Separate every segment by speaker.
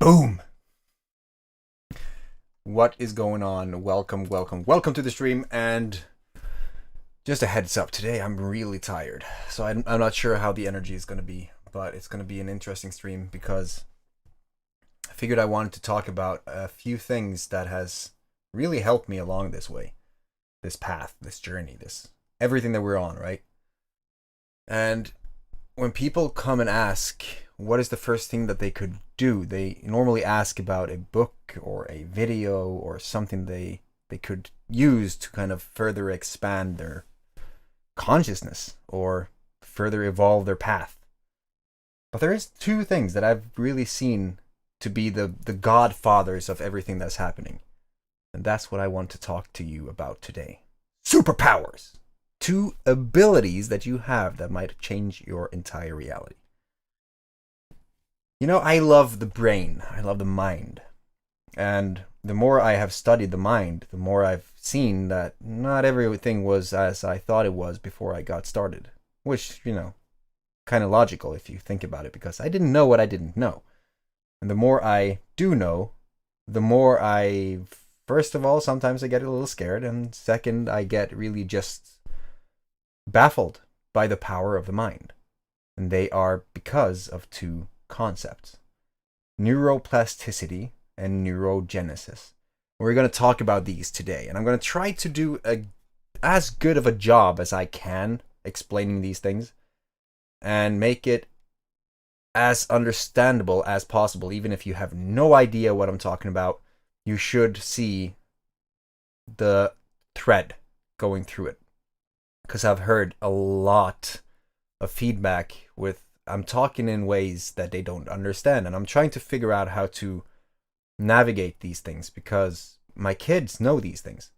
Speaker 1: Boom! What is going on? Welcome to the stream. And just a heads up, today I'm really tired. So I'm not sure how the energy is going to be, but it's going to be an interesting stream because I figured I wanted to talk about a few things that has really helped me along this way, this path, this journey, this everything that we're on, right? And when people come and ask, what is the first thing that they could do? They normally ask about a book or a video or something they could use to kind of further expand their consciousness or further evolve their path. But there is two things that I've really seen to be the godfathers of everything that's happening. And that's what I want to talk to you about today. Superpowers! Two abilities that you have that might change your entire reality. You know, I love the brain. I love the mind. And the more I have studied the mind, the more I've seen that not everything was as I thought it was before I got started. Which, you know, kind of logical if you think about it, because I didn't know what I didn't know. And the more I do know, the more first of all, sometimes I get a little scared, and second, I get really just baffled by the power of the mind. And they are because of two concepts: neuroplasticity and neurogenesis. We're going to talk about these today, and I'm going to try to do as good of a job as I can explaining these things and make it as understandable as possible. Even if you have no idea what I'm talking about, you should see the thread going through it, because I've heard a lot of feedback with I'm talking in ways that they don't understand, and I'm trying to figure out how to navigate these things, because my kids know these things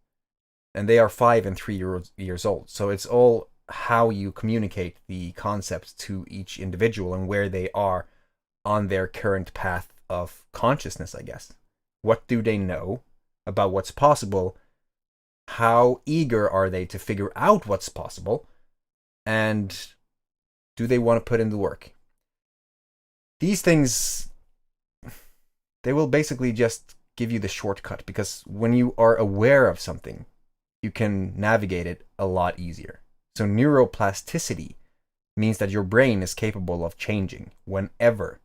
Speaker 1: and they are 5 and 3 years old. So it's all how you communicate the concepts to each individual and where they are on their current path of consciousness, I guess. What do they know about what's possible? How eager are they to figure out what's possible? And do they want to put in the work? These things, they will basically just give you the shortcut, because when you are aware of something, you can navigate it a lot easier. So neuroplasticity means that your brain is capable of changing whenever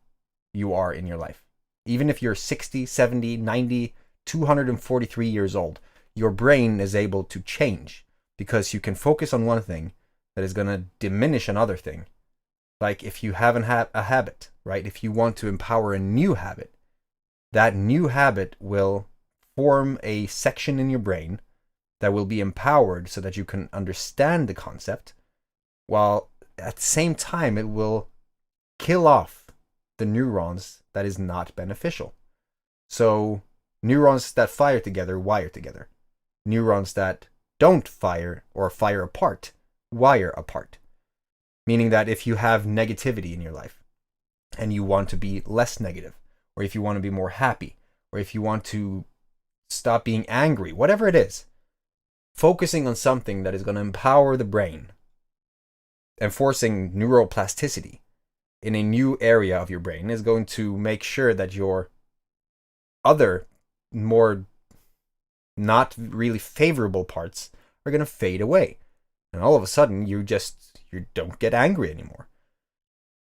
Speaker 1: you are in your life. Even if you're 60, 70, 90, 243 years old, your brain is able to change, because you can focus on one thing that is going to diminish another thing. Like if you have a habit, right? If you want to empower a new habit, that new habit will form a section in your brain that will be empowered so that you can understand the concept, while at the same time it will kill off the neurons that is not beneficial. So neurons that fire together wire together. Neurons that don't fire or fire apart wire apart. Meaning that if you have negativity in your life and you want to be less negative, or if you want to be more happy, or if you want to stop being angry, whatever it is, focusing on something that is going to empower the brain and forcing neuroplasticity in a new area of your brain is going to make sure that your other, more not really favorable parts are going to fade away. And all of a sudden, you don't get angry anymore.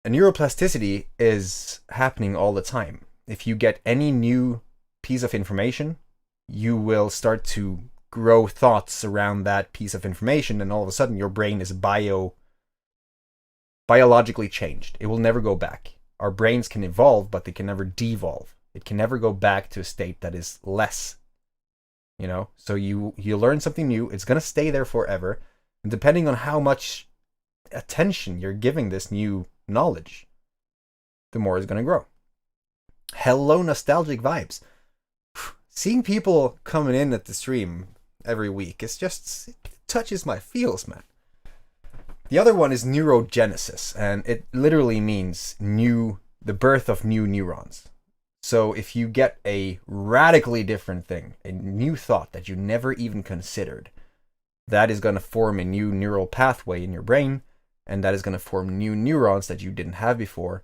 Speaker 1: And neuroplasticity is happening all the time. If you get any new piece of information, you will start to grow thoughts around that piece of information, and all of a sudden your brain is biologically changed. It will never go back. Our brains can evolve, but they can never devolve. It can never go back to a state that is less. You know, so you learn something new, it's going to stay there forever. And depending on how much attention you're giving this new knowledge, the more it's going to grow. Hello, nostalgic vibes. Seeing people coming in at the stream every week, it touches my feels, man. The other one is neurogenesis, and it literally means the birth of new neurons. So if you get a radically different thing, a new thought that you never even considered, that is going to form a new neural pathway in your brain, and that is going to form new neurons that you didn't have before,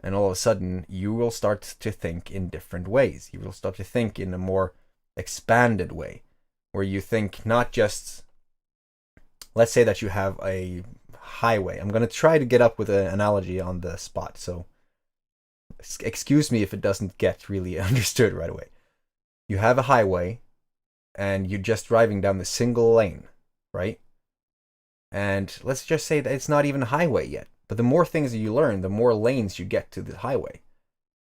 Speaker 1: And all of a sudden, you will start to think in different ways. You will start to think in a more expanded way, where you think not just, let's say that you have a highway. I'm going to try to get up with an analogy on the spot, so excuse me if it doesn't get really understood right away. You have a highway, and you're just driving down the single lane, right? And let's just say that it's not even a highway yet. But the more things that you learn, the more lanes you get to the highway.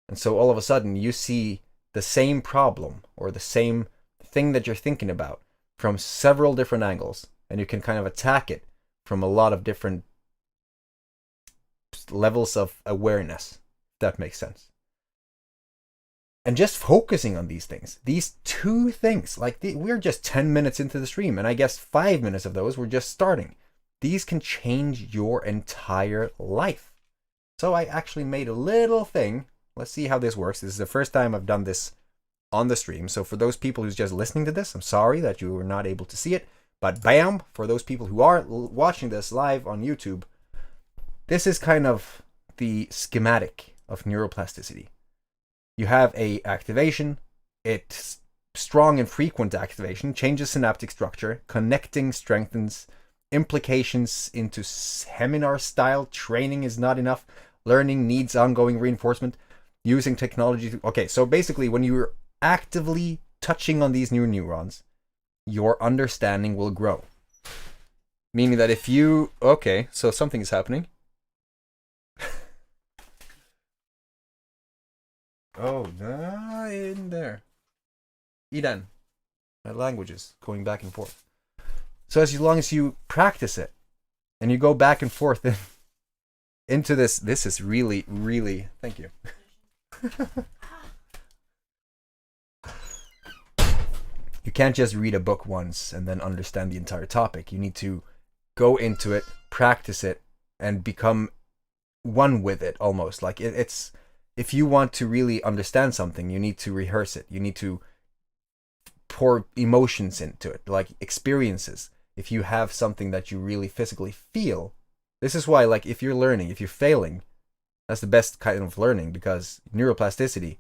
Speaker 1: And so all of a sudden, you see the same problem or the same thing that you're thinking about from several different angles. And you can kind of attack it from a lot of different levels of awareness, if that makes sense. And just focusing on these things, these two things, like we're just 10 minutes into the stream, and I guess 5 minutes of those were just starting. These can change your entire life. So I actually made a little thing. Let's see how this works. This is the first time I've done this on the stream. So for those people who's just listening to this, I'm sorry that you were not able to see it. But bam, for those people who are watching this live on YouTube, this is kind of the schematic of neuroplasticity. You have a activation. It's strong and frequent activation, changes synaptic structure, connecting, strengthens, implications into seminar style, training is not enough, learning needs ongoing reinforcement, using technology to, okay, so basically when you're actively touching on these new neurons, your understanding will grow. Meaning that if you, okay, so something is happening. Oh, in there. Eden. That language is going back and forth. So as long as you practice it, and you go back and forth into this is really, really, thank you. You can't just read a book once and then understand the entire topic. You need to go into it, practice it, and become one with it almost. Like it's, if you want to really understand something, you need to rehearse it. You need to pour emotions into it, like experiences. If you have something that you really physically feel, this is why, like, if you're learning, if you're failing, that's the best kind of learning, because neuroplasticity,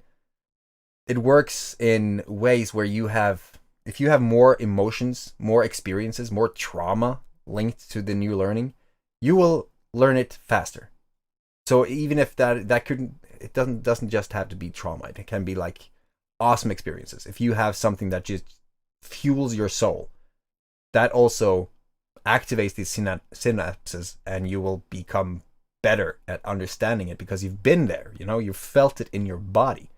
Speaker 1: it works in ways where you have, if you have more emotions, more experiences, more trauma linked to the new learning, you will learn it faster. So even if that couldn't, it doesn't just have to be trauma. It can be like awesome experiences. If you have something that just fuels your soul, that also activates these synapses, and you will become better at understanding it because you've been there, you know, you've felt it in your body,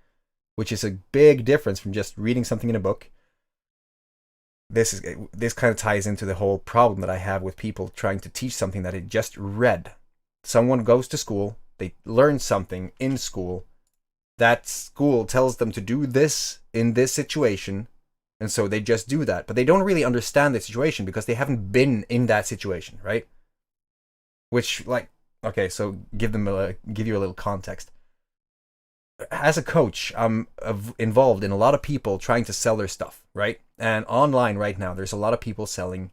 Speaker 1: which is a big difference from just reading something in a book. This kind of ties into the whole problem that I have with people trying to teach something that they just read. Someone goes to school, they learn something in school, that school tells them to do this in this situation, and so they just do that, but they don't really understand the situation because they haven't been in that situation, right? Which, like, okay, so give you a little context. As a coach, I'm involved in a lot of people trying to sell their stuff, right? And online right now, there's a lot of people selling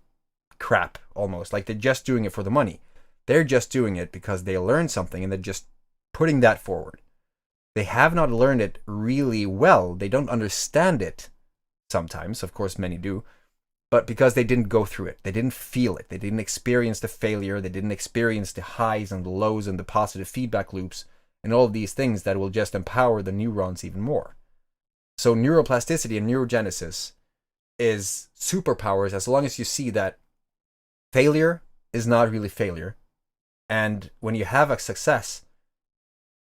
Speaker 1: crap, almost. Like, they're just doing it for the money. They're just doing it because they learned something, and they're just putting that forward. They have not learned it really well. They don't understand it sometimes. Of course, many do. But because they didn't go through it, they didn't feel it, they didn't experience the failure, they didn't experience the highs and the lows and the positive feedback loops and all of these things that will just empower the neurons even more. So neuroplasticity and neurogenesis is superpowers as long as you see that failure is not really failure. And when you have a success,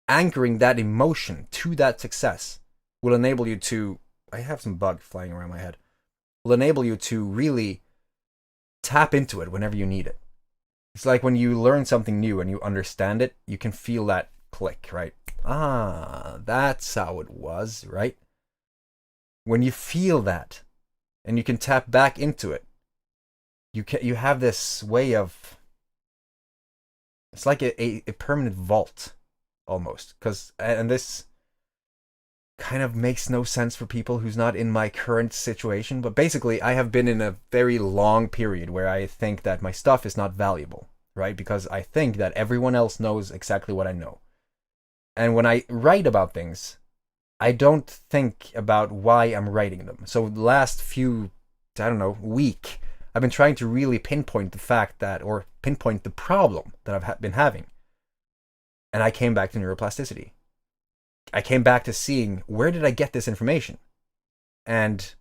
Speaker 1: anchoring that emotion to that success will enable you to, I have some bug flying around my head, will enable you to really tap into it whenever you need it. It's like when you learn something new and you understand it, you can feel that click, right? Ah, that's how it was, right? When you feel that and you can tap back into it, you have this way of, it's like a permanent vault almost, and this kind of makes no sense for people who's not in my current situation, but basically I have been in a very long period where I think that my stuff is not valuable, right? Because I think that everyone else knows exactly what I know. And when I write about things, I don't think about why I'm writing them. So the last few, I don't know, week, I've been trying to really pinpoint the fact that, or pinpoint the problem that I've been having. And I came back to neuroplasticity. I came back to seeing, where did I get this information? And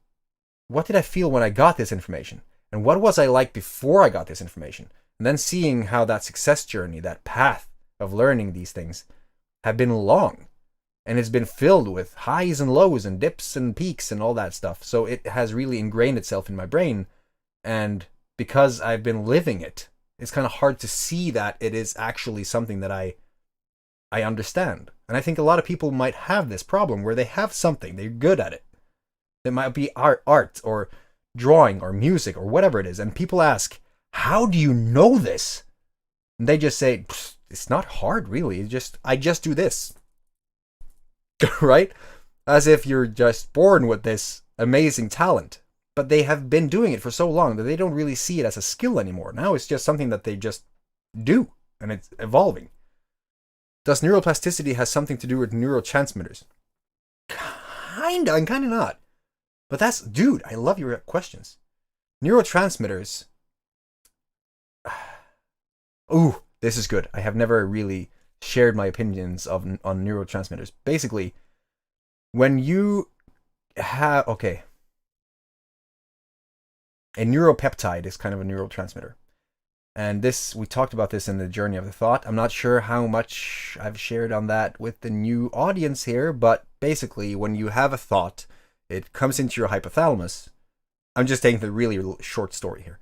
Speaker 1: what did I feel when I got this information? And what was I like before I got this information? And then seeing how that success journey, that path of learning these things, have been long. And it's been filled with highs and lows and dips and peaks and all that stuff. So it has really ingrained itself in my brain. And because I've been living it, it's kind of hard to see that it is actually something that I understand. And I think a lot of people might have this problem where they have something, they're good at it. It might be art or drawing or music or whatever it is. And people ask, how do you know this? And they just say, it's not hard, really. I just do this. Right? As if you're just born with this amazing talent. But they have been doing it for so long that they don't really see it as a skill anymore. Now it's just something that they just do. And it's evolving. Does neuroplasticity have something to do with neurotransmitters? Kinda and kinda not. But that's, dude, I love your questions. Neurotransmitters. Ooh, this is good. I have never really shared my opinions on neurotransmitters. Basically, when you have, okay, a neuropeptide is kind of a neurotransmitter. And this, we talked about this in the Journey of the Thought. I'm not sure how much I've shared on that with the new audience here, but basically, when you have a thought, it comes into your hypothalamus. I'm just taking the really short story here.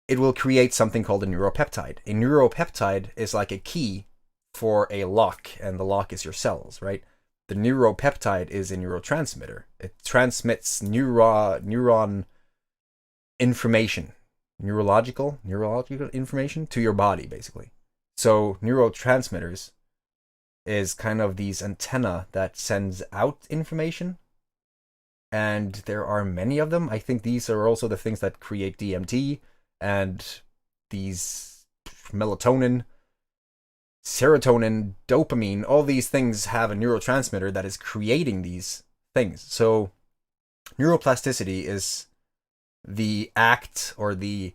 Speaker 1: It will create something called a neuropeptide. A neuropeptide is like a key for a lock, and the lock is your cells, right? The neuropeptide is a neurotransmitter. It transmits neuron information, neurological information to your body, basically. So neurotransmitters is kind of these antenna that sends out information. And there are many of them. I think these are also the things that create DMT and these melatonin, serotonin, dopamine. All these things have a neurotransmitter that is creating these things. So neuroplasticity is the act, or the,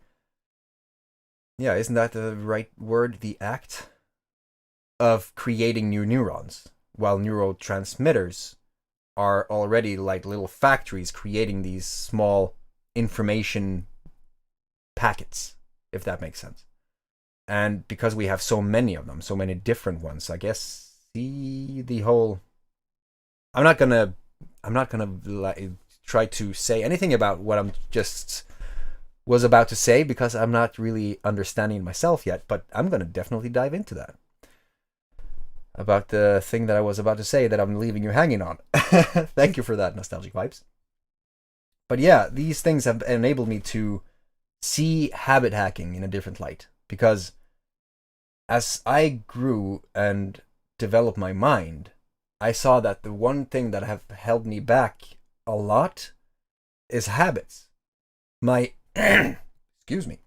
Speaker 1: yeah, isn't that the right word? The act of creating new neurons, while neurotransmitters are already like little factories creating these small information packets, if that makes sense. And because we have so many of them, so many different ones, I guess the whole, I'm not gonna try to say anything about what I'm just was about to say, because I'm not really understanding myself yet, but I'm gonna definitely dive into that. About the thing that I was about to say that I'm leaving you hanging on. Thank you for that, Nostalgic Vibes. But yeah, these things have enabled me to see habit hacking in a different light. Because as I grew and developed my mind, I saw that the one thing that have held me back a lot is habits. My excuse me.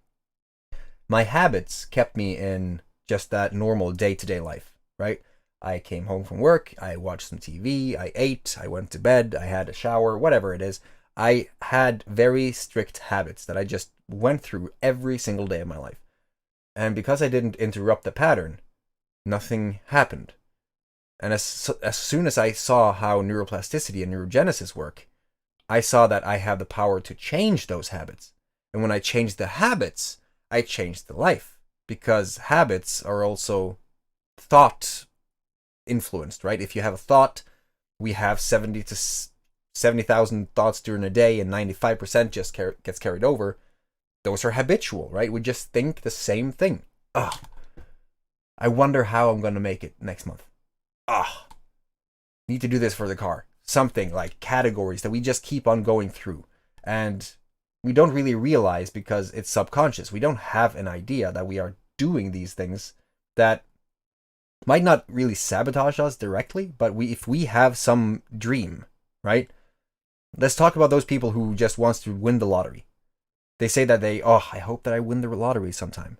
Speaker 1: My habits kept me in just that normal day-to-day life, right? I came home from work, I watched some TV, I ate, I went to bed, I had a shower, whatever it is. I had very strict habits that I just went through every single day of my life. And because I didn't interrupt the pattern, nothing happened. And as soon as I saw how neuroplasticity and neurogenesis work, I saw that I have the power to change those habits. And when I changed the habits, I changed the life. Because habits are also thought influenced, right? If you have a thought, we have 70,000 thoughts during a day, and 95% just gets carried over. Those are habitual, right? We just think the same thing. I wonder how I'm going to make it next month. Need to do this for the car. Something like categories that we just keep on going through. And we don't really realize because it's subconscious. We don't have an idea that we are doing these things that might not really sabotage us directly, but if we have some dream, right? Let's talk about those people who just wants to win the lottery. They say that I hope that I win the lottery sometime.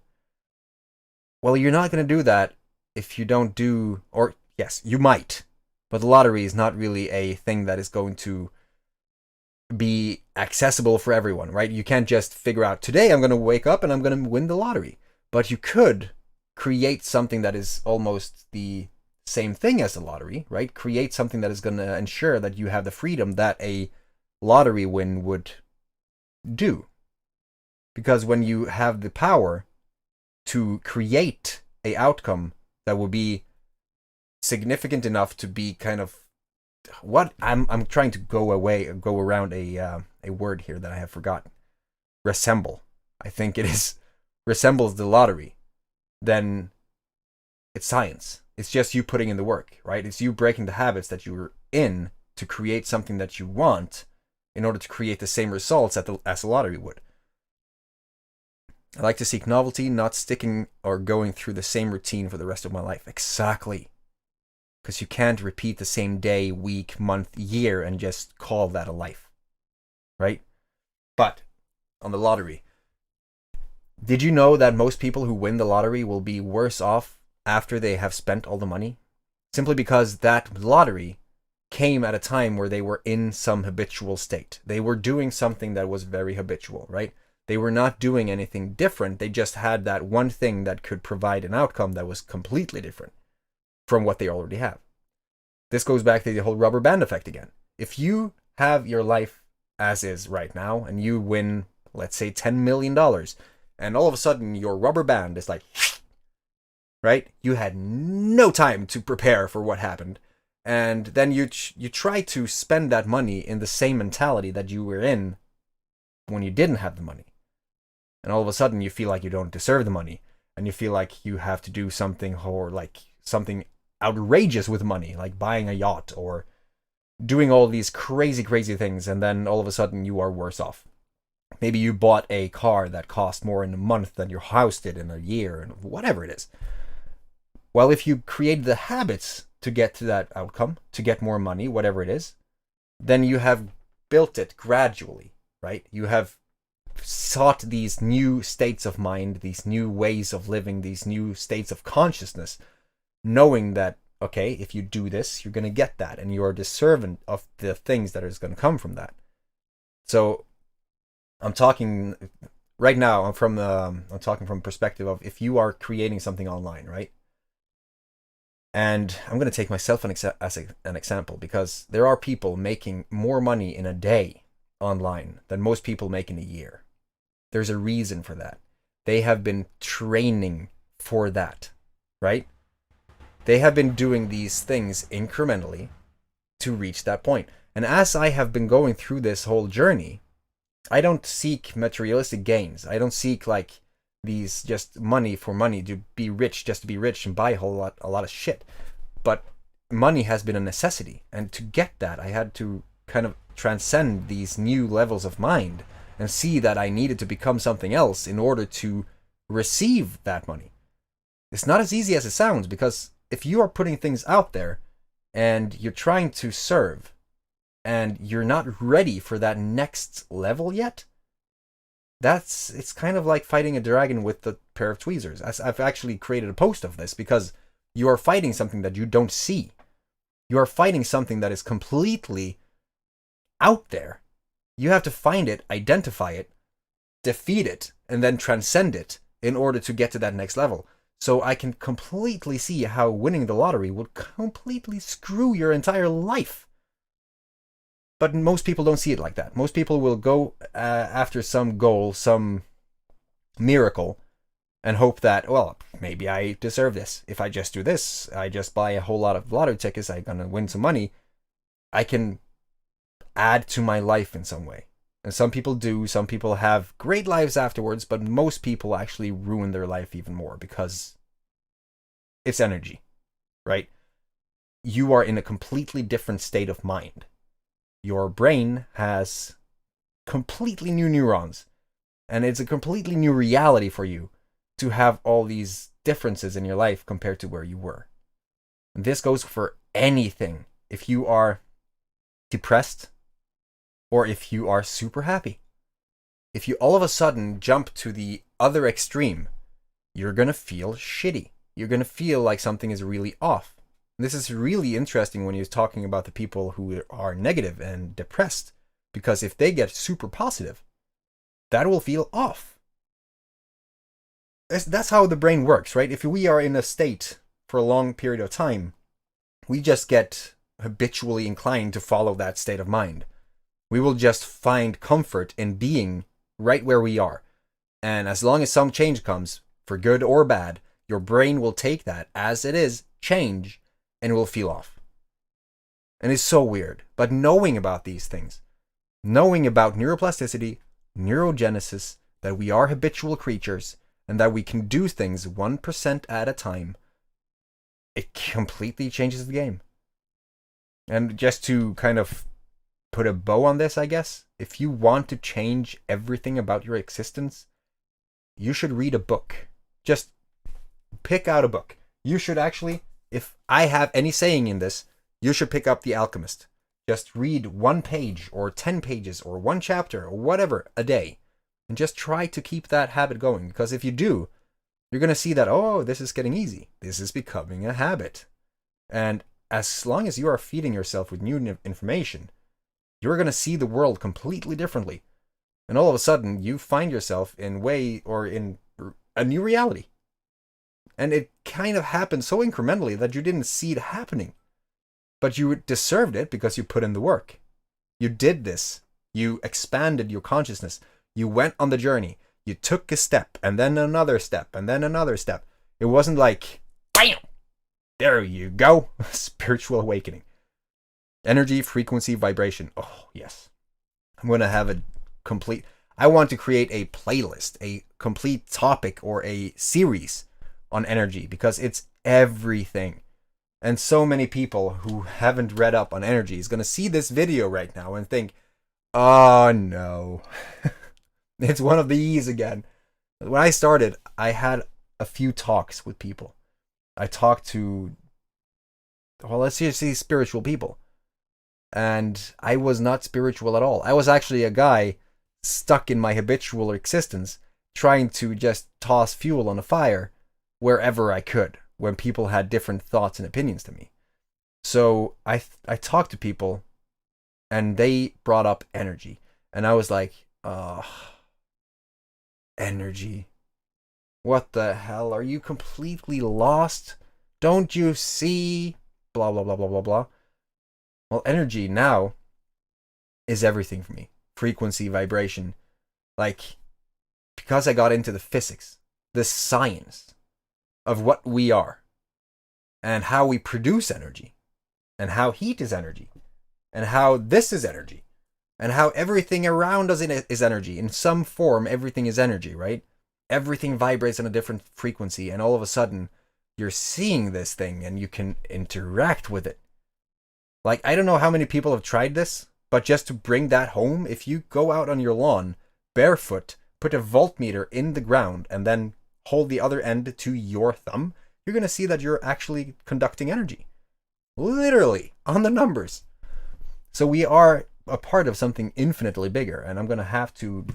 Speaker 1: Well, you're not going to do that if you don't do, or yes, you might. But the lottery is not really a thing that is going to be accessible for everyone, right? You can't just figure out, today I'm going to wake up and I'm going to win the lottery. But you could create something that is almost the same thing as the lottery, right? Create something that is going to ensure that you have the freedom that a lottery win would do. Because when you have the power to create a outcome that will be significant enough to be kind of what I'm trying to go around a word here that I have forgotten. Resemble. I think it is resembles the lottery. Then it's science. It's just you putting in the work, right? It's you breaking the habits that you're in to create something that you want in order to create the same results as a lottery would. I like to seek novelty, not sticking or going through the same routine for the rest of my life. Exactly. Because you can't repeat the same day, week, month, year, and just call that a life. Right? But, on the lottery, did you know that most people who win the lottery will be worse off after they have spent all the money? Simply because that lottery came at a time where they were in some habitual state. They were doing something that was very habitual, right? They were not doing anything different. They just had that one thing that could provide an outcome that was completely different from what they already have. This goes back to the whole rubber band effect again. If you have your life as is right now and you win, let's say, $10 million, and all of a sudden your rubber band is like, right? You had no time to prepare for what happened. And then you try to spend that money in the same mentality that you were in when you didn't have the money. And all of a sudden you feel like you don't deserve the money. And you feel like you have to do something something outrageous with money, like buying a yacht or doing all these crazy things, and then all of a sudden you are worse off. Maybe you bought a car that cost more in a month than your house did in a year, and whatever it is. Well, if you create the habits to get to that outcome, to get more money, whatever it is, then you have built it gradually, right? You have sought these new states of mind, these new ways of living, these new states of consciousness, knowing that, okay, if you do this, you're going to get that, and you are deserving of the things that is going to come from that. So I'm talking right now, I'm talking from perspective of if you are creating something online, right? And I'm going to take myself as an example, because there are people making more money in a day online than most people make in a year. There's a reason for that. They have been training for that, right? They have been doing these things incrementally to reach that point. And as I have been going through this whole journey, I don't seek materialistic gains. I don't seek like these just money for money, to be rich just to be rich and buy a lot of shit. But money has been a necessity, and to get that I had to kind of transcend these new levels of mind and see that I needed to become something else in order to receive that money. It's not as easy as it sounds, because if you are putting things out there and you're trying to serve and you're not ready for that next level yet, it's kind of like fighting a dragon with a pair of tweezers. I've actually created a post of this, because you are fighting something that you don't see. You are fighting something that is completely out there. You have to find it, identify it, defeat it, and then transcend it in order to get to that next level. So I can completely see how winning the lottery would completely screw your entire life. But most people don't see it like that. Most people will go after some goal, some miracle, and hope that, well, maybe I deserve this. If I just do this, I just buy a whole lot of lottery tickets, I'm going to win some money, I can add to my life in some way. And some people do. Some people have great lives afterwards, but most people actually ruin their life even more, because it's energy, right? You are in a completely different state of mind. Your brain has completely new neurons, and it's a completely new reality for you to have all these differences in your life compared to where you were. And this goes for anything. If you are depressed, or if you are super happy. If you all of a sudden jump to the other extreme, you're going to feel shitty. You're going to feel like something is really off. This is really interesting when you're talking about the people who are negative and depressed, because if they get super positive, that will feel off. That's how the brain works, right? If we are in a state for a long period of time, we just get habitually inclined to follow that state of mind. We will just find comfort in being right where we are. And as long as some change comes, for good or bad, your brain will take that as it is, change, and will feel off. And it's so weird. But knowing about these things, knowing about neuroplasticity, neurogenesis, that we are habitual creatures, and that we can do things 1% at a time, it completely changes the game. And just to kind of put a bow on this, I guess, if you want to change everything about your existence, you should read a book. Just pick out a book. You should actually, if I have any saying in this, you should pick up The Alchemist. Just read 1 page or 10 pages or 1 chapter or whatever a day. And just try to keep that habit going. Because if you do, you're going to see that, oh, this is getting easy. This is becoming a habit. And as long as you are feeding yourself with new information, you're going to see the world completely differently. And all of a sudden, you find yourself in a new reality. And it kind of happened so incrementally that you didn't see it happening. But you deserved it because you put in the work. You did this. You expanded your consciousness. You went on the journey. You took a step, and then another step, and then another step. It wasn't like, bam! There you go. Spiritual awakening. Energy, frequency, vibration. Oh, yes. I'm going to have I want to create a playlist, a complete topic or a series on energy, because it's everything. And so many people who haven't read up on energy is going to see this video right now and think, oh no, it's one of these again. When I started, I had a few talks with people. I talked to, well, let's just say spiritual people. And I was not spiritual at all. I was actually a guy stuck in my habitual existence, trying to just toss fuel on a fire wherever I could, when people had different thoughts and opinions to me. So I talked to people, and they brought up energy. And I was like, energy? What the hell? Are you completely lost? Don't you see? Blah, blah, blah, blah, blah, blah. Well, energy now is everything for me. Frequency, vibration. Like, because I got into the physics, the science of what we are, and how we produce energy, and how heat is energy, and how this is energy, and how everything around us is energy. In some form, everything is energy, right? Everything vibrates on a different frequency, and all of a sudden, you're seeing this thing, and you can interact with it. Like, I don't know how many people have tried this, but just to bring that home, if you go out on your lawn, barefoot, put a voltmeter in the ground, and then hold the other end to your thumb, you're going to see that you're actually conducting energy. Literally, on the numbers. So we are a part of something infinitely bigger, and I'm going to have to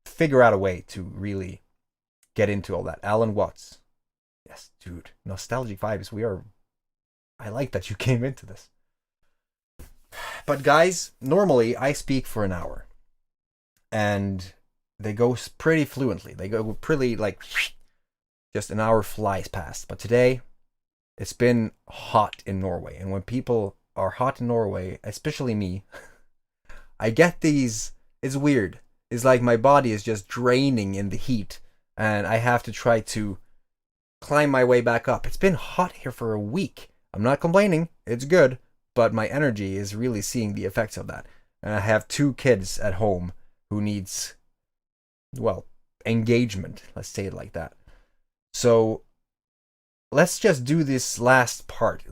Speaker 1: figure out a way to really get into all that. Alan Watts. Yes, dude. Nostalgic vibes. I like that you came into this. But guys, normally I speak for an hour. And they go pretty fluently. They go pretty like, just an hour flies past. But today, it's been hot in Norway. And when people are hot in Norway, especially me, I get these, it's weird. It's like my body is just draining in the heat. And I have to try to climb my way back up. It's been hot here for a week. I'm not complaining. It's good. But my energy is really seeing the effects of that. And I have 2 kids at home who needs, well, engagement. Let's say it like that. So let's just do this last part.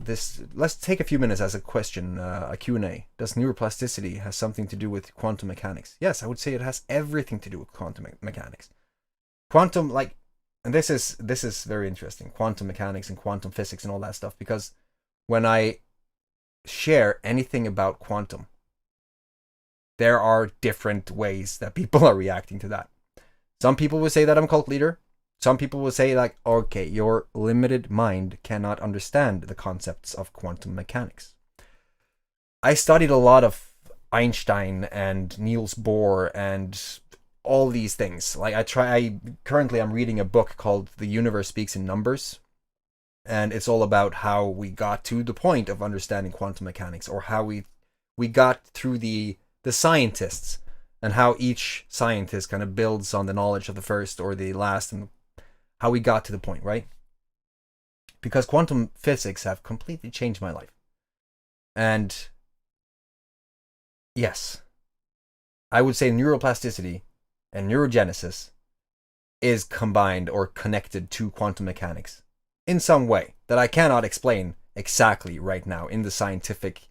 Speaker 1: Let's take a few minutes as a question, a Q&A. Does neuroplasticity have something to do with quantum mechanics? Yes, I would say it has everything to do with quantum mechanics. Quantum, like, and this is very interesting. Quantum mechanics and quantum physics and all that stuff. Because when I share anything about quantum, there are different ways that people are reacting to that. Some people will say that I'm a cult leader. some people will say like, okay, your limited mind cannot understand the concepts of quantum mechanics. I studied a lot of Einstein and Niels Bohr and all these things. Like currently I'm reading a book called The Universe Speaks in Numbers, and it's all about how we got to the point of understanding quantum mechanics, or how we got through the scientists, and how each scientist kind of builds on the knowledge of the first or the last, and how we got to the point, right? Because quantum physics have completely changed my life. And yes, I would say neuroplasticity and neurogenesis is combined or connected to quantum mechanics in some way that I cannot explain exactly right now in the scientific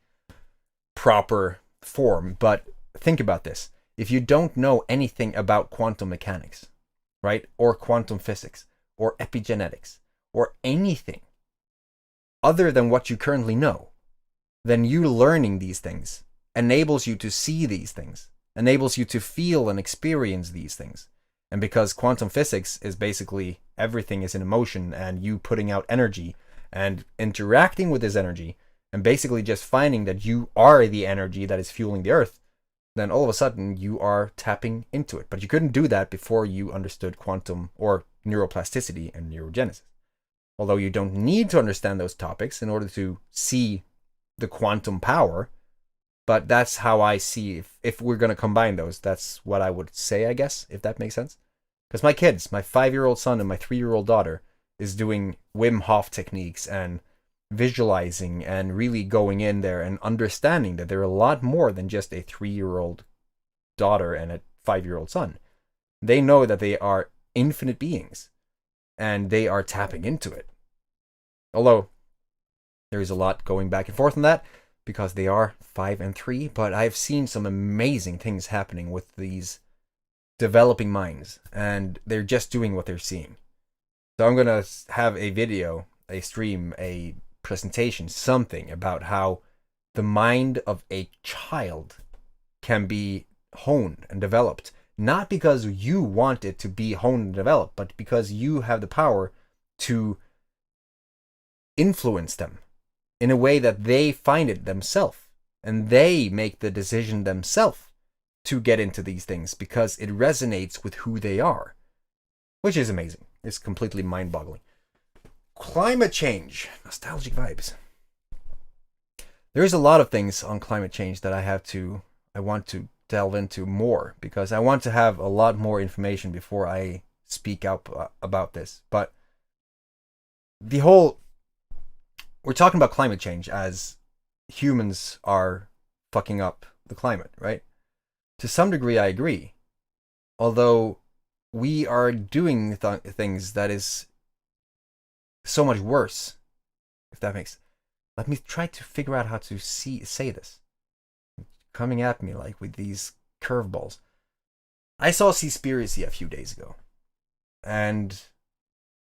Speaker 1: proper form. But think about this. If you don't know anything about quantum mechanics, right, or quantum physics, or epigenetics, or anything other than what you currently know, then you learning these things enables you to see these things, enables you to feel and experience these things. And because quantum physics is basically everything is in motion, and you putting out energy and interacting with this energy, and basically just finding that you are the energy that is fueling the earth, then all of a sudden you are tapping into it. But you couldn't do that before you understood quantum or neuroplasticity and neurogenesis. Although you don't need to understand those topics in order to see the quantum power, but that's how I see, if we're going to combine those, that's what I would say, I guess, if that makes sense. Because my kids, my 5-year-old son and my 3-year-old daughter, is doing Wim Hof techniques and visualizing and really going in there and understanding that they're a lot more than just a 3-year-old daughter and a 5-year-old son. They know that they are infinite beings, and they are tapping into it. Although there is a lot going back and forth on that, because they are 5 and 3, but I've seen some amazing things happening with these developing minds, and they're just doing what they're seeing. So I'm going to have a video, a stream, a presentation, something about how the mind of a child can be honed and developed, not because you want it to be honed and developed, but because you have the power to influence them in a way that they find it themselves, and they make the decision themselves to get into these things because it resonates with who they are, which is amazing. It's completely mind-boggling. Climate change, nostalgic vibes. There's a lot of things on climate change that I want to delve into more, because I want to have a lot more information before I speak out about this. But we're talking about climate change as humans are fucking up the climate, right? To some degree, I agree. Although we are doing things that is so much worse, if that makes. Let me try to figure out how to say this. Coming at me like with these curveballs. I saw Seaspiracy a few days ago, and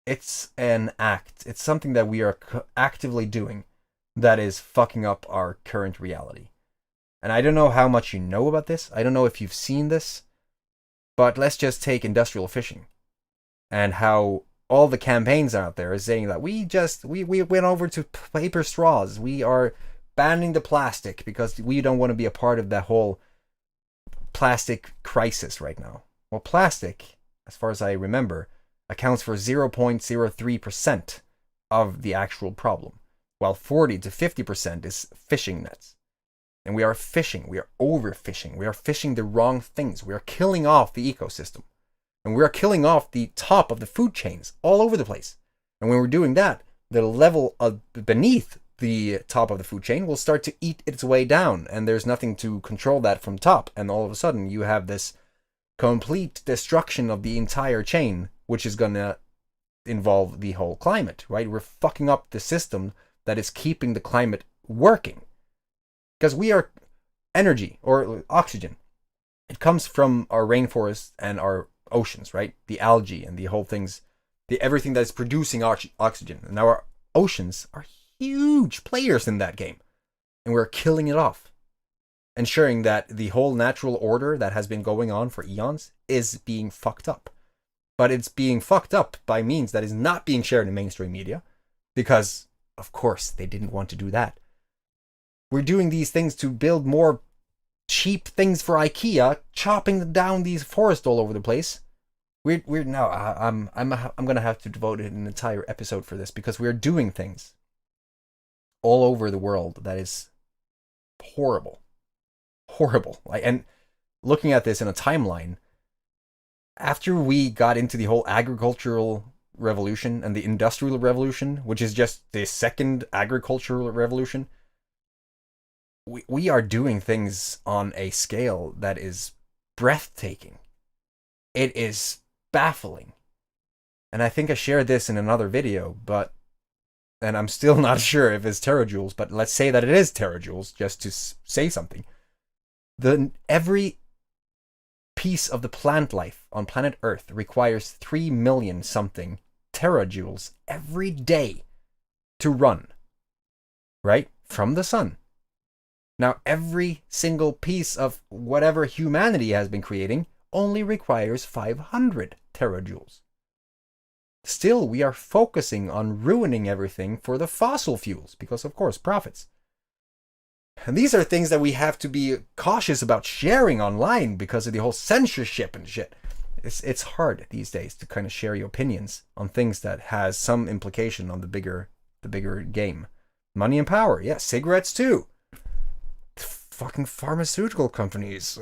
Speaker 1: it's an act. It's something that we are actively doing that is fucking up our current reality. And I don't know how much you know about this. I don't know if you've seen this, but let's just take industrial fishing and how all the campaigns out there are saying that we went over to paper straws. We are banning the plastic because we don't want to be a part of that whole plastic crisis right now. Well, plastic, as far as I remember, accounts for 0.03% of the actual problem, while 40 to 50% is fishing nets. And we are fishing, we are overfishing, we are fishing the wrong things, we are killing off the ecosystem. And we are killing off the top of the food chains all over the place. And when we're doing that, the level of beneath the top of the food chain will start to eat its way down, and there's nothing to control that from top. And all of a sudden you have this complete destruction of the entire chain, which is going to involve the whole climate, right? We're fucking up the system that is keeping the climate working. Because we are energy, or oxygen. It comes from our rainforests and our oceans, right? The algae and the whole things, everything that is producing oxygen. And our oceans are huge players in that game. And we're killing it off. Ensuring that the whole natural order that has been going on for eons is being fucked up. but it's being fucked up by means that is not being shared in mainstream media, because, of course, they didn't want to do that. We're doing these things to build more cheap things for IKEA, chopping down these forests all over the place. We're now. I'm gonna have to devote an entire episode for this, because we're doing things all over the world that is horrible. And looking at this in a timeline, after we got into the whole agricultural revolution and the industrial revolution, which is just the second agricultural revolution, we are doing things on a scale that is breathtaking. It is baffling. And I think I shared this in another video, and I'm still not sure if it's terajoules, but let's say that it is terajoules, just to say something. Every piece of the plant life on planet Earth requires 3 million something terajoules every day to run, right? From the sun. Now, every single piece of whatever humanity has been creating only requires 500 terajoules. Still, we are focusing on ruining everything for the fossil fuels, because, of course, profits. And these are things that we have to be cautious about sharing online because of the whole censorship and shit. It's hard these days to kind of share your opinions on things that has some implication on the bigger game. Money and power, yeah, cigarettes too. Fucking pharmaceutical companies.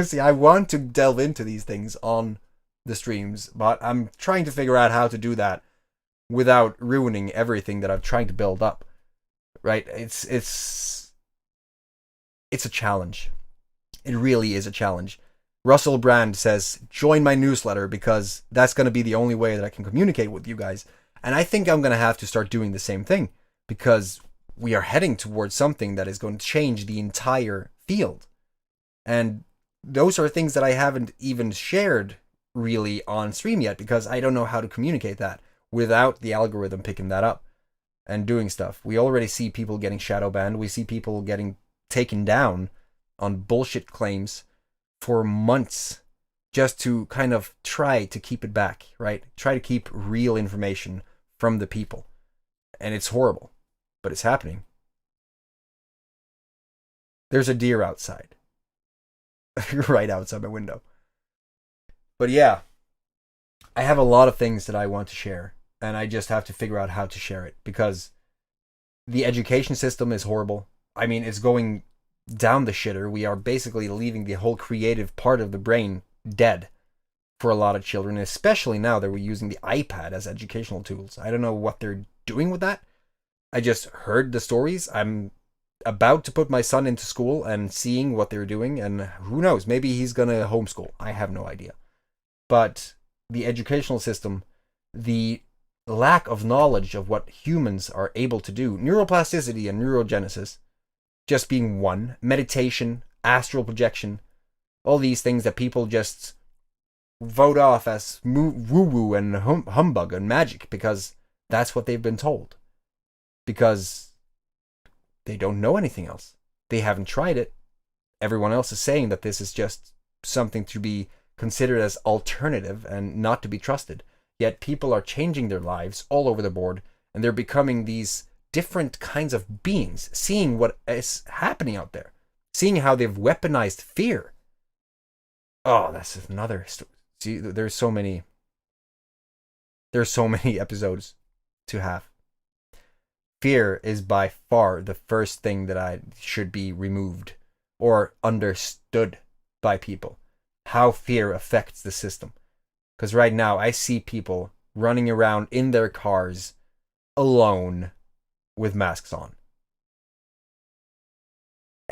Speaker 1: See, I want to delve into these things on the streams, but I'm trying to figure out how to do that without ruining everything that I'm trying to build up. Right? It's a challenge. It really is a challenge. Russell Brand says, join my newsletter, because that's going to be the only way that I can communicate with you guys. And I think I'm going to have to start doing the same thing, because we are heading towards something that is going to change the entire field. And those are things that I haven't even shared really on stream yet, because I don't know how to communicate that without the algorithm picking that up and doing stuff. We already see people getting shadow banned. We see people getting taken down on bullshit claims for months just to kind of try to keep it back, right? Try to keep real information from the people. And it's horrible, but it's happening. There's a deer outside. Right outside my window. But yeah, I have a lot of things that I want to share, and I just have to figure out how to share it, because the education system is horrible. I mean, it's going down the shitter. We are basically leaving the whole creative part of the brain dead for a lot of children, especially now that we're using the iPad as educational tools. I don't know what they're doing with that. I just heard the stories. I'm about to put my son into school and seeing what they're doing, and who knows, maybe he's gonna homeschool. I have no idea. But the educational system, the lack of knowledge of what humans are able to do, neuroplasticity and neurogenesis just being one, meditation, astral projection, all these things that people just vote off as woo-woo and humbug and magic because that's what they've been told. Because they don't know anything else. They haven't tried it. Everyone else is saying that this is just something to be considered as alternative and not to be trusted. Yet people are changing their lives all over the board, and they're becoming these different kinds of beings, seeing what is happening out there, seeing how they've weaponized fear. Oh, that's another story. See, there's so many episodes to have. Fear is by far the first thing that I should be removed or understood by people. How fear affects the system. Because right now I see people running around in their cars alone with masks on.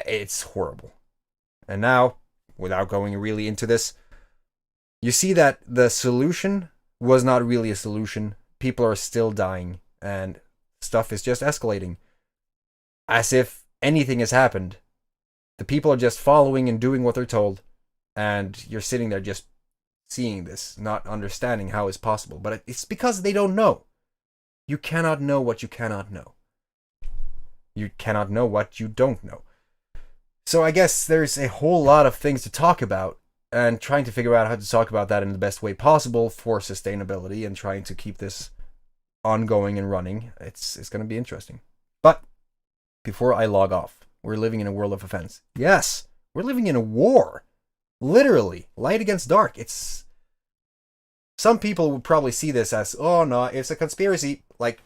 Speaker 1: It's horrible. And now, without going really into this, you see that the solution was not really a solution. People are still dying and stuff is just escalating. As if anything has happened. The people are just following and doing what they're told. And you're sitting there just seeing this, not understanding how it's possible. But it's because they don't know. You cannot know what you cannot know. You cannot know what you don't know. So I guess there's a whole lot of things to talk about and trying to figure out how to talk about that in the best way possible for sustainability and trying to keep this ongoing and running. It's going to be interesting. But before I log off, we're living in a world of offense. Yes, we're living in a war. Literally, light against dark. It's some people would probably see this as, oh no, it's a conspiracy. Like,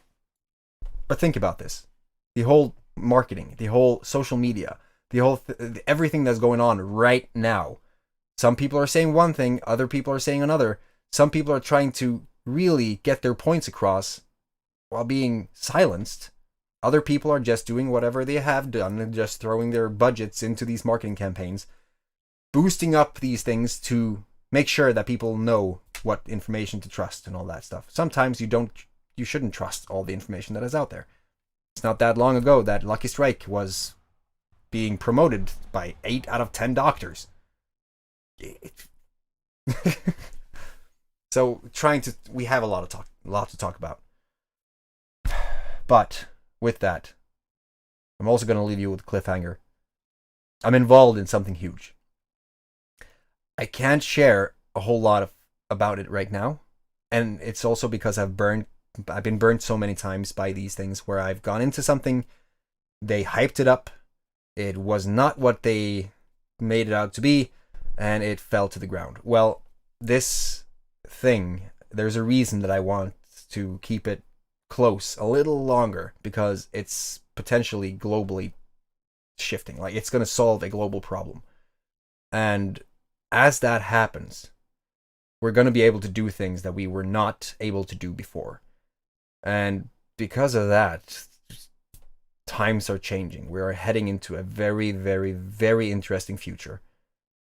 Speaker 1: but think about this: the whole marketing, the whole social media, the whole everything that's going on right now. Some people are saying one thing, other people are saying another. Some people are trying to really get their points across while being silenced. Other people are just doing whatever they have done and just throwing their budgets into these marketing campaigns, boosting up these things to make sure that people know what information to trust and all that stuff. Sometimes you shouldn't trust all the information that is out there. It's not that long ago that Lucky Strike was being promoted by 8 out of 10 doctors. So we have a lot to talk about. But with that, I'm also going to leave you with a cliffhanger. I'm involved in something huge. I can't share a whole lot about it right now, and it's also because I've been burned so many times by these things where I've gone into something, they hyped it up, it was not what they made it out to be, and it fell to the ground. Well, this thing, there's a reason that I want to keep it close a little longer, because it's potentially globally shifting. Like, it's going to solve a global problem. And as that happens, we're going to be able to do things that we were not able to do before. And because of that, times are changing. We are heading into a very, very, very interesting future.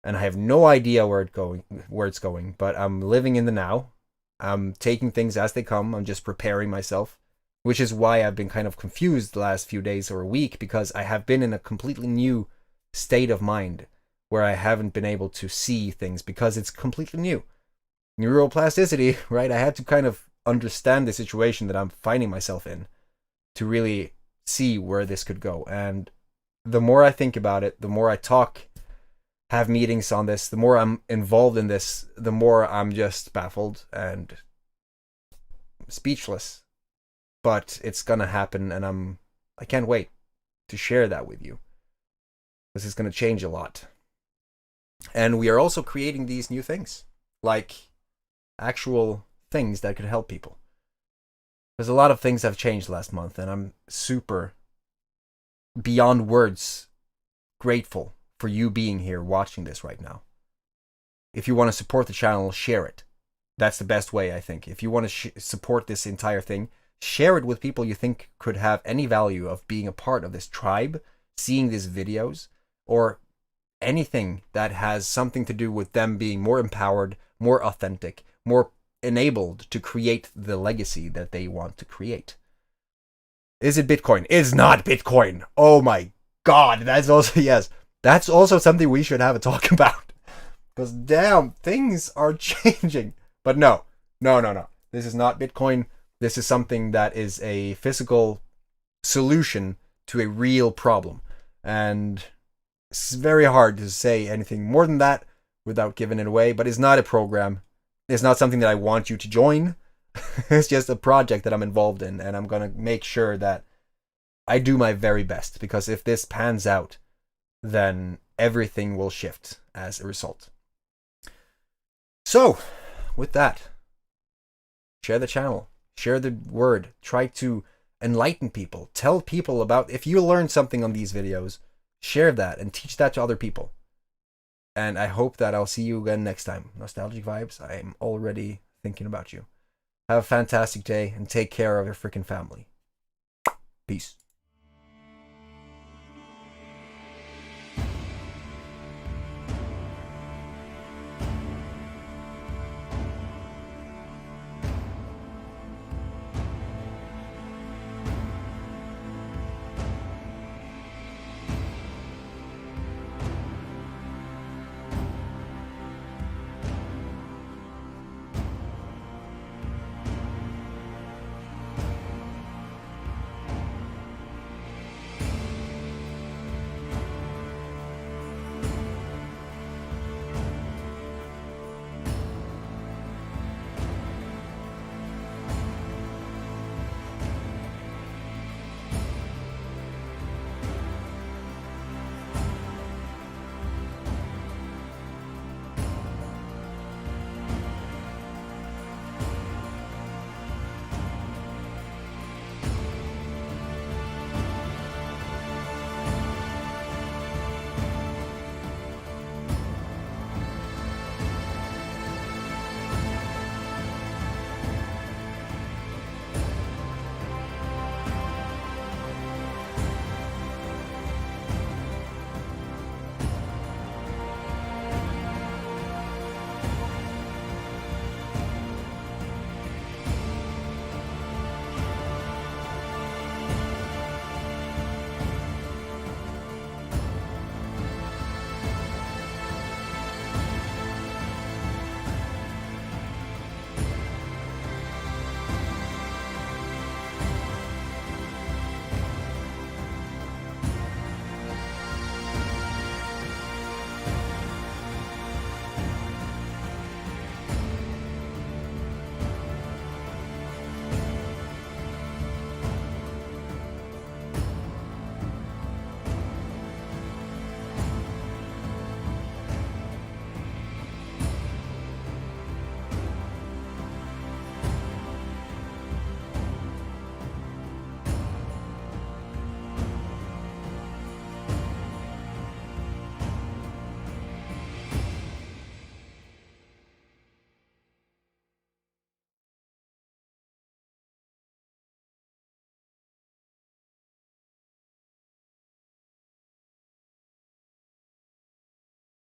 Speaker 1: And I have no idea where it's going, but I'm living in the now. I'm taking things as they come. I'm just preparing myself, which is why I've been kind of confused the last few days or a week, because I have been in a completely new state of mind where I haven't been able to see things because it's completely new. Neuroplasticity, right? I had to kind of understand the situation that I'm finding myself in to really see where this could go. And the more I think about it, the more I talk, have meetings on this, the more I'm involved in this, the more I'm just baffled and speechless. But it's gonna happen, and I can't wait to share that with you. This is gonna change a lot. And we are also creating these new things, like actual things that could help people. There's a lot of things have changed last month, and I'm super beyond words grateful for you being here watching this right now. If you want to support the channel, share it. That's the best way, I think. If you want to support this entire thing, share it with people you think could have any value of being a part of this tribe, seeing these videos, or anything that has something to do with them being more empowered, more authentic, more enabled to create the legacy that they want to create. Is it Bitcoin? It's not Bitcoin. Oh my God. That's also, yes. That's also something we should have a talk about. Because damn, things are changing. But no. This is not Bitcoin. This is something that is a physical solution to a real problem. And it's very hard to say anything more than that without giving it away. But it's not a program. It's not something that I want you to join. It's just a project that I'm involved in. And I'm going to make sure that I do my very best. Because if this pans out, then everything will shift as a result. So, with that, share the channel, share the word, try to enlighten people, tell people about, if you learn something on these videos, share that and teach that to other people. And I hope that I'll see you again next time. Nostalgic Vibes, I'm already thinking about you. Have a fantastic day and take care of your freaking family. Peace.